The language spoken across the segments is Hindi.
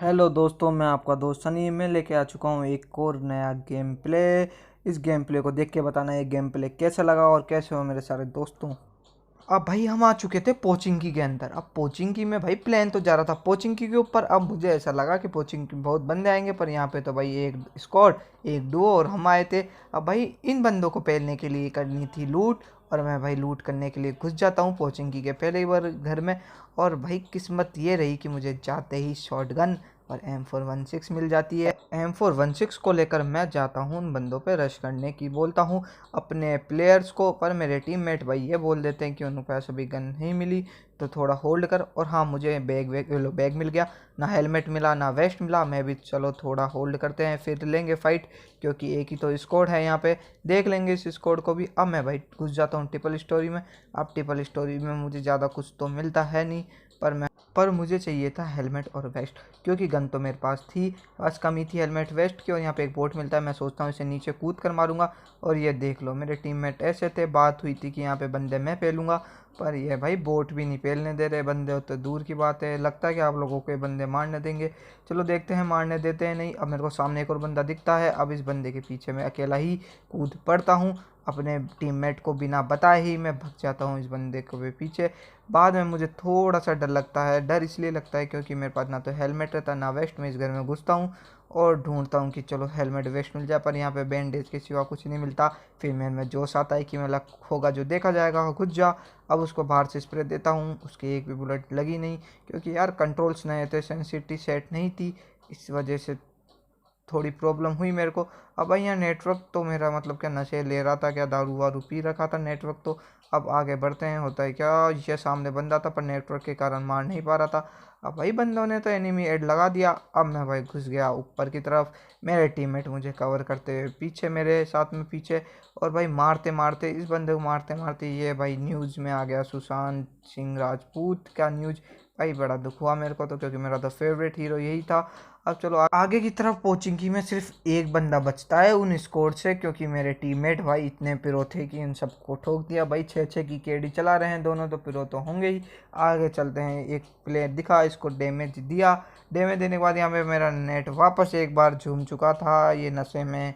हेलो दोस्तों, मैं आपका दोस्त सनी में लेके आ चुका हूँ एक और नया गेम प्ले। इस गेम प्ले को देख के बताना ये गेम प्ले कैसा लगा और कैसे हो मेरे सारे दोस्तों। अब भाई हम आ चुके थे पोचिंकी के अंदर। अब पोचिंकी में भाई प्लान तो जा रहा था पोचिंकी के ऊपर। अब मुझे ऐसा लगा कि पोचिंकी में बहुत बंदे आएंगे, पर यहाँ पे तो भाई एक स्क्वाड, एक डुओ और हम आए थे। अब भाई इन बंदों को पहलने के लिए करनी थी लूट, और मैं भाई लूट करने के लिए घुस जाता हूँ पोचिंकी के पहले ही बार घर में। और भाई किस्मत ये रही कि मुझे जाते ही शॉटगन और M416 मिल जाती है। M416 को लेकर मैं जाता हूँ उन बंदों पे रश करने की बोलता हूँ अपने प्लेयर्स को, पर मेरे टीममेट भाई ये बोल देते हैं कि उनको पास अभी गन नहीं मिली तो थोड़ा होल्ड कर। और हाँ, मुझे बैग मिल गया, ना हेलमेट मिला ना वेस्ट मिला। मैं भी चलो थोड़ा होल्ड करते हैं, फिर लेंगे फाइट, क्योंकि एक ही तो स्क्वाड है यहाँ पे, देख लेंगे इस स्क्वाड को भी। अब मैं भाई घुस जाता हूँ ट्रिपल स्टोरी में। अब ट्रिपल स्टोरी में मुझे ज़्यादा कुछ तो मिलता है नहीं, पर मुझे चाहिए था हेलमेट और वेस्ट, क्योंकि गन तो मेरे पास थी, बस कमी थी हेलमेट वेस्ट की। और यहाँ पे एक बोट मिलता है, मैं सोचता हूँ इसे नीचे कूद कर मारूंगा। और ये देख लो मेरे टीममेट ऐसे थे, बात हुई थी कि यहाँ पे बंदे मैं पेलूंगा, पर ये भाई बोट भी नहीं पेलने दे रहे बंदे, तो दूर की बात है। लगता है कि आप लोगों को ये बंदे मारने देंगे, चलो देखते हैं मारने देते हैं नहीं। अब मेरे को सामने एक और बंदा दिखता है, अब इस बंदे के पीछे मैं अकेला ही कूद पड़ता हूँ। अपने टीममेट को बिना बताए ही मैं भग जाता हूँ इस बंदे को भी पीछे। बाद में मुझे थोड़ा सा डर लगता है, डर इसलिए लगता है क्योंकि मेरे पास ना तो हेलमेट रहता ना वेस्ट। मैं इस घर में घुसता हूँ और ढूंढता हूँ कि चलो हेलमेट वेस्ट मिल जाए, पर यहाँ पे बैंडेज के सिवा कुछ नहीं मिलता। फिर मेरे में जोश आता है कि मैं लक होगा जो देखा जाएगा, घुस जा। अब उसको बाहर से स्प्रे देता हूँ, उसकी एक भी बुलेट लगी नहीं, क्योंकि यार कंट्रोल्स नए थे, सेंसिटिविटी सेट नहीं थी, इस वजह से थोड़ी प्रॉब्लम हुई मेरे को। अब भाई यहाँ नेटवर्क तो मेरा मतलब क्या नशे ले रहा था, क्या दारू वारू पी रखा था नेटवर्क तो। अब आगे बढ़ते हैं, होता है क्या, ये सामने बंदा था पर नेटवर्क के कारण मार नहीं पा रहा था। अब भाई बंदों ने तो एनिमी एड लगा दिया। अब मैं भाई घुस गया ऊपर की तरफ, मेरे टीममेट मुझे कवर करते हुए पीछे, मेरे साथ में पीछे। और भाई मारते मारते इस बंदे को, मारते मारते ये भाई न्यूज़ में आ गया सुशांत सिंह राजपूत का न्यूज़। भाई बड़ा दुख हुआ मेरे को तो, क्योंकि मेरा तो फेवरेट हीरो यही था। अब चलो आगे की तरफ पोचिंकी में सिर्फ एक बंदा बचता है उन स्कोर से, क्योंकि मेरे टीममेट भाई इतने पिरो थे कि इन सबको ठोक दिया। भाई 6-6 की केडी चला रहे हैं दोनों, तो पिरो तो होंगे ही। आगे चलते हैं, एक प्लेयर दिखा, इसको डैमेज दिया। डैमेज देने के बाद यहाँ पे मेरा नेट वापस एक बार झूम चुका था ये नशे में।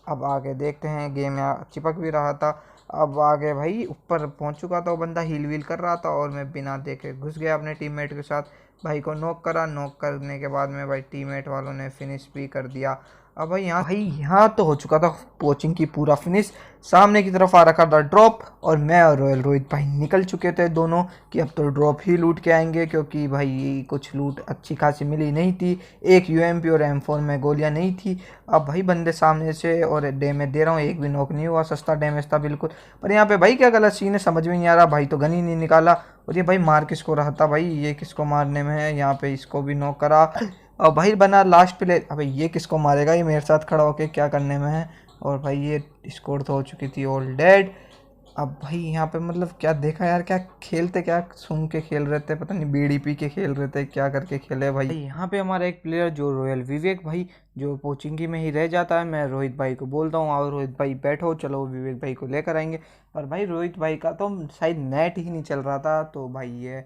अब आगे देखते हैं, गेम यहाँ चिपक भी रहा था। अब आगे भाई ऊपर पहुंच चुका था, वो बंदा हील वील कर रहा था और मैं बिना देखे घुस गया अपने टीममेट के साथ। भाई को नॉक करा, नॉक करने के बाद में भाई टीममेट वालों ने फिनिश भी कर दिया। अब भाई यहाँ तो हो चुका था कोचिंग की पूरा फिनिश। सामने की तरफ आ रखा था ड्रॉप, और मैं और रॉयल रोहित भाई निकल चुके थे दोनों कि अब तो ड्रॉप ही लूट के आएंगे, क्योंकि भाई कुछ लूट अच्छी खासी मिली नहीं थी। एक यूएमपी और M4 में गोलियां नहीं थी। अब भाई बंदे सामने से, और डैमेज दे रहा हूँ, एक भी नॉक नहीं हुआ, सस्ता डैमेज था बिल्कुल। पर यहाँ पे भाई क्या गलत सीन है समझ में नहीं आ रहा, भाई तो गन ही नहीं निकाला। और ये भाई मार किसको रहा था, भाई ये किसको मारने में है, यहाँ पे इसको भी नॉक करा। और भाई बना लास्ट प्लेयर, अबे ये किसको मारेगा, ये मेरे साथ खड़ा होके क्या करने में है। और भाई ये स्कोर तो हो चुकी थी ऑल डेड। अब भाई यहाँ पे मतलब क्या देखा यार, क्या खेलते, क्या सूंघ के खेल रहे थे, पता नहीं बीड़ी पी के खेल रहे थे, क्या करके खेले भाई। यहाँ पे हमारा एक प्लेयर जो रॉयल विवेक भाई, जो पोचिंकी में ही रह जाता है, मैं रोहित भाई को बोलता हूँ और रोहित भाई बैठो चलो विवेक भाई को लेकर आएंगे। पर भाई रोहित भाई का तो शायद नेट ही नहीं चल रहा था, तो भाई ये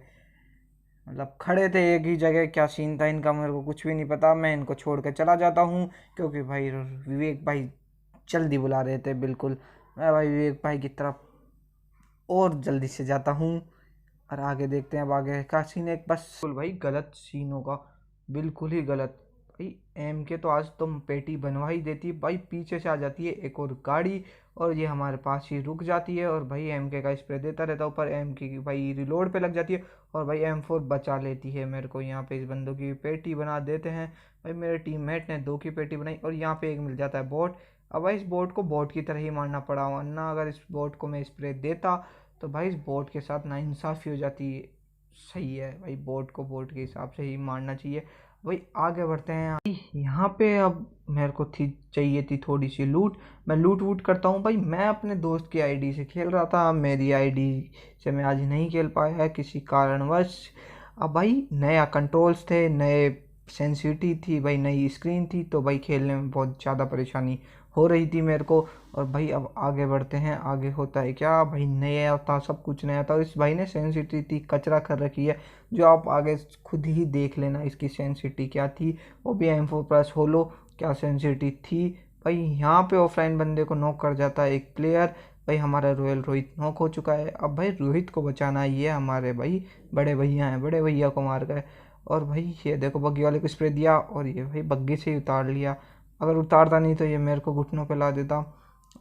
मतलब खड़े थे एक ही जगह, क्या सीन था इनका मेरे को कुछ भी नहीं पता। मैं इनको छोड़ कर चला जाता हूँ, क्योंकि भाई विवेक भाई जल्दी बुला रहे थे बिल्कुल। मैं भाई विवेक भाई की तरफ और जल्दी से जाता हूँ, और आगे देखते हैं अब आगे का सीन। एक बस बिल्कुल भाई गलत सीन होगा, बिल्कुल ही गलत। भाई एम के तो आज तुम पेटी बनवा ही देती भाई, पीछे से आ जाती है एक और गाड़ी और ये हमारे पास ही रुक जाती है, और भाई एम के का स्प्रे देता रहता हूँ, पर एम के की भाई रिलोड पे लग जाती है, और भाई M4 बचा लेती है मेरे को। यहाँ पे इस बंदों की पेटी बना देते हैं। भाई मेरे टीममेट ने 2 की पेटी बनाई, और यहाँ पे एक मिल जाता है बोट। अब भाई इस बोट को बोट की तरह ही मारना पड़ा, वरना अगर इस बोट को मैं स्प्रे देता तो भाई इस बोट के साथ नाइंसाफ़ी हो जाती है। सही है भाई, बोट को बोट के हिसाब से ही मारना चाहिए। भाई आगे बढ़ते हैं, यहाँ पे अब मेरे को थी चाहिए थी थोड़ी सी लूट। मैं लूट वूट करता हूँ भाई, मैं अपने दोस्त की आईडी से खेल रहा था, मेरी आईडी से मैं आज नहीं खेल पाया है किसी कारणवश। अब भाई नया कंट्रोल्स थे, नए सेंसिटिव थी भाई, नई स्क्रीन थी, तो भाई खेलने में बहुत ज़्यादा परेशानी हो रही थी मेरे को। और भाई अब आगे बढ़ते हैं, आगे होता है क्या भाई, नया था, सब कुछ नया था। इस भाई ने सेंसिटिविटी कचरा कर रखी है, जो आप आगे खुद ही देख लेना इसकी सेंसिटिविटी क्या थी। वो भी M4+ होलो, क्या सेंसिटिव थी भाई। यहाँ पे ऑफलाइन बंदे को नॉक कर जाता है एक प्लेयर। भाई हमारा रॉयल रोहित नॉक हो चुका है। अब भाई रोहित को बचाना, ये हमारे भाई बड़े भैया हैं, बड़े भैया को मार गए। और भाई ये देखो, बग्गी वाले को स्प्रे दिया और ये भाई बग्गी से ही उतार लिया। अगर उतारता नहीं तो ये मेरे को घुटनों पे ला देता।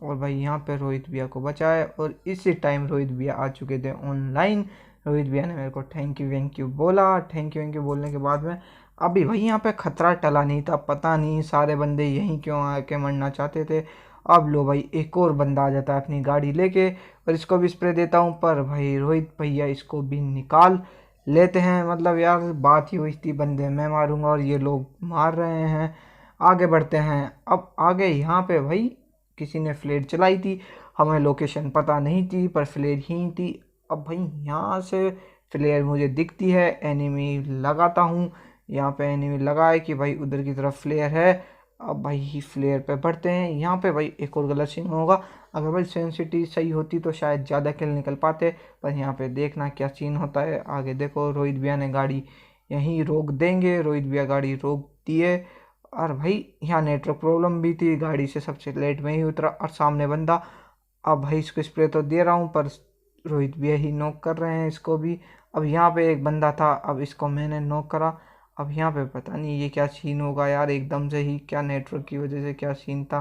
और भाई यहाँ पे रोहित भैया को बचाया, और इसी टाइम रोहित भैया आ चुके थे ऑनलाइन। रोहित भैया ने मेरे को थैंक यू वैंक यू बोला। थैंक यू वैंक यू बोलने के बाद में अभी भाई यहाँ पे खतरा टला नहीं था, पता नहीं सारे बंदे यहीं क्यों आके मरना चाहते थे। अब लो भाई, एक और बंदा आ जाता है अपनी गाड़ी लेके, और इसको भी स्प्रे देता हूँ, पर भाई रोहित भैया इसको भी निकाल लेते हैं। मतलब यार बात ही हुई थी, बंदे मैं मारूंगा और ये लोग मार रहे हैं। आगे बढ़ते हैं। अब आगे यहाँ पे भाई किसी ने फ्लेयर चलाई थी, हमें लोकेशन पता नहीं थी, पर फ्लेयर ही थी। अब भाई यहाँ से फ्लेयर मुझे दिखती है, एनिमी लगाता हूँ। यहाँ पे एनिमी लगा है कि भाई उधर की तरफ फ्लेयर है। अब भाई फ्लेयर पे बढ़ते हैं। यहाँ पे भाई एक और गलत सीन होगा, अगर भाई सेंसिटिव सही होती तो शायद ज़्यादा किल निकल पाते, पर यहाँ पे देखना क्या सीन होता है। आगे देखो, रोहित भैया ने गाड़ी यहीं रोक देंगे, रोहित भैया गाड़ी रोक दिए। और भाई यहाँ नेटवर्क प्रॉब्लम भी थी, गाड़ी से सबसे लेट में ही उतरा, और सामने बंदा। अब भाई इसको स्प्रे तो दे रहा हूँ, पर रोहित भैया ही नॉक कर रहे हैं इसको भी। अब यहाँ पे एक बंदा था, अब इसको मैंने नॉक करा। अब यहाँ पे पता नहीं ये क्या सीन होगा यार, एकदम से ही क्या नेटवर्क की वजह से क्या सीन था,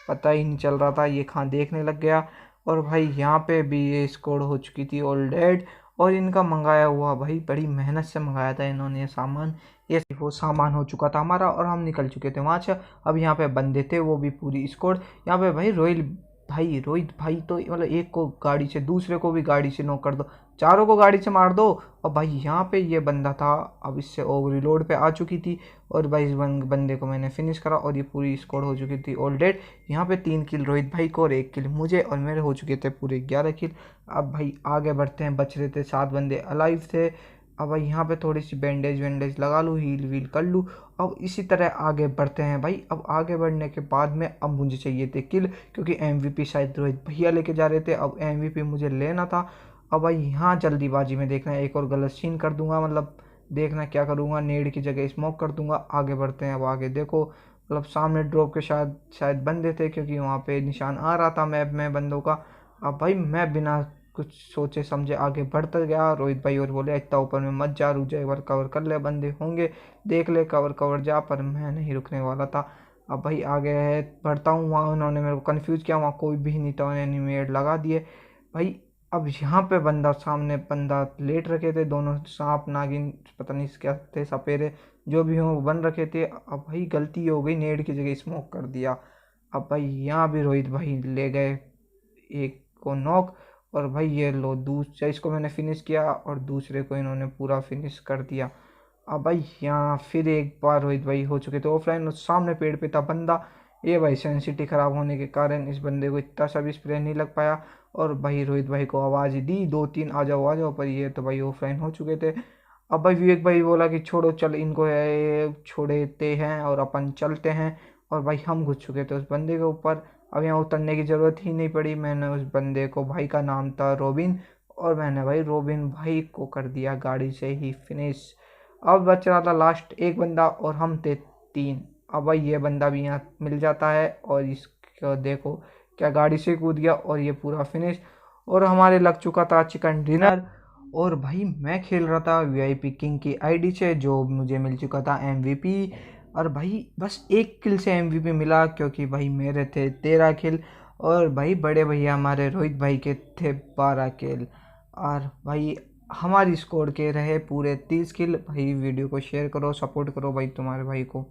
पता ही नहीं चल रहा था। ये खां देखने लग गया। और भाई यहाँ पे भी ये स्कोर हो चुकी थी ऑल डेड। और इनका मंगाया हुआ भाई बड़ी मेहनत से मंगाया था इन्होंने ये सामान, ये वो सामान हो चुका था हमारा, और हम निकल चुके थे वहाँ से। अब यहाँ पे बंदे थे, वो भी पूरी स्कोर। यहाँ पे भाई रोहित भाई तो मतलब एक को गाड़ी से, दूसरे को भी गाड़ी से नॉक कर दो, चारों को गाड़ी से मार दो। और भाई यहाँ पे ये बंदा था, अब इससे ओवर रिलोड पे आ चुकी थी, और भाई इस बंदे को मैंने फिनिश करा, और ये पूरी स्कोर हो चुकी थी ऑल डेड। यहाँ पे 3 किल रोहित भाई को और 1 किल मुझे, और मेरे हो चुके थे पूरे 11 किल। अब भाई आगे बढ़ते हैं, बच रहे थे 7 बंदे अलाइव थे। अब भाई यहाँ पे थोड़ी सी बैंडेज वैंडेज लगा लूँ, हील वील कर लूँ। अब इसी तरह आगे बढ़ते हैं भाई। अब आगे बढ़ने के बाद में अब मुझे चाहिए थे किल, क्योंकि MVP शायद रोहित भैया लेके जा रहे थे, अब MVP मुझे लेना था। अब भाई यहाँ जल्दीबाजी में देखना एक और गलत सीन कर दूंगा, मतलब देखना क्या करूँगा, नेड की जगह स्मोक कर दूंगा। आगे बढ़ते हैं। अब आगे देखो, मतलब सामने ड्रॉप के शायद बंदे थे, क्योंकि वहाँ पे निशान आ रहा था मैप में बंदों का। अब भाई मैं बिना कुछ सोचे समझे आगे बढ़ता गया। रोहित भाई और बोले इतना ऊपर में मत जा, रुक जा, एक बार कवर कर ले, बंदे होंगे, देख ले, कवर जा, पर मैं नहीं रुकने वाला था। अब भाई आगे है बढ़ता हूँ, वहाँ उन्होंने मेरे को कन्फ्यूज़ किया, वहाँ कोई भी नहीं था, उन्होंने एनिमेट लगा दिए भाई। अब यहाँ पे बंदा, सामने बंदा लेट रखे थे, दोनों सांप नागिन पता नहीं क्या थे, सपेरे जो भी हों बन रखे थे। अब भाई गलती हो गई, नेड की जगह स्मोक कर दिया। अब भाई यहाँ भी रोहित भाई ले गए एक को नॉक, और भाई ये लो दूसरा, इसको मैंने फिनिश किया, और दूसरे को इन्होंने पूरा फिनिश कर दिया। अब भाई यहाँ फिर एक बार रोहित भाई हो चुके थे ऑफलाइन, और सामने पेड़ पे था बंदा। ये भाई सेंसिटिव ख़राब होने के कारण इस बंदे को इतना सा भी स्प्रे नहीं लग पाया, और भाई रोहित भाई को आवाज़ दी 2-3 आ जाओ, पर ये तो भाई ऑफलाइन हो चुके थे। अब भाई विवेक भाई बोला कि छोड़ो, चल इनको छोड़ते हैं और अपन चलते हैं। और भाई हम घुस चुके थे उस बंदे के ऊपर, अब यहाँ उतरने की ज़रूरत ही नहीं पड़ी। मैंने उस बंदे को, भाई का नाम था रोबिन, और मैंने भाई रोबिन भाई को कर दिया गाड़ी से ही फिनिश। अब बच रहा था लास्ट एक बंदा, और हम थे 3। अब भाई ये बंदा भी यहाँ मिल जाता है, और इसको देखो क्या गाड़ी से कूद गया, और ये पूरा फिनिश। और हमारे लग चुका था चिकन डिनर। और भाई मैं खेल रहा था VIP किंग की ID से, जो मुझे मिल चुका था MVP। और भाई बस 1 किल से MVP मिला, क्योंकि भाई मेरे थे 13 किल, और भाई बड़े भैया हमारे रोहित भाई के थे 12 किल। और भाई हमारी स्कोर के रहे पूरे 30 किल। भाई वीडियो को शेयर करो, सपोर्ट करो भाई तुम्हारे भाई को।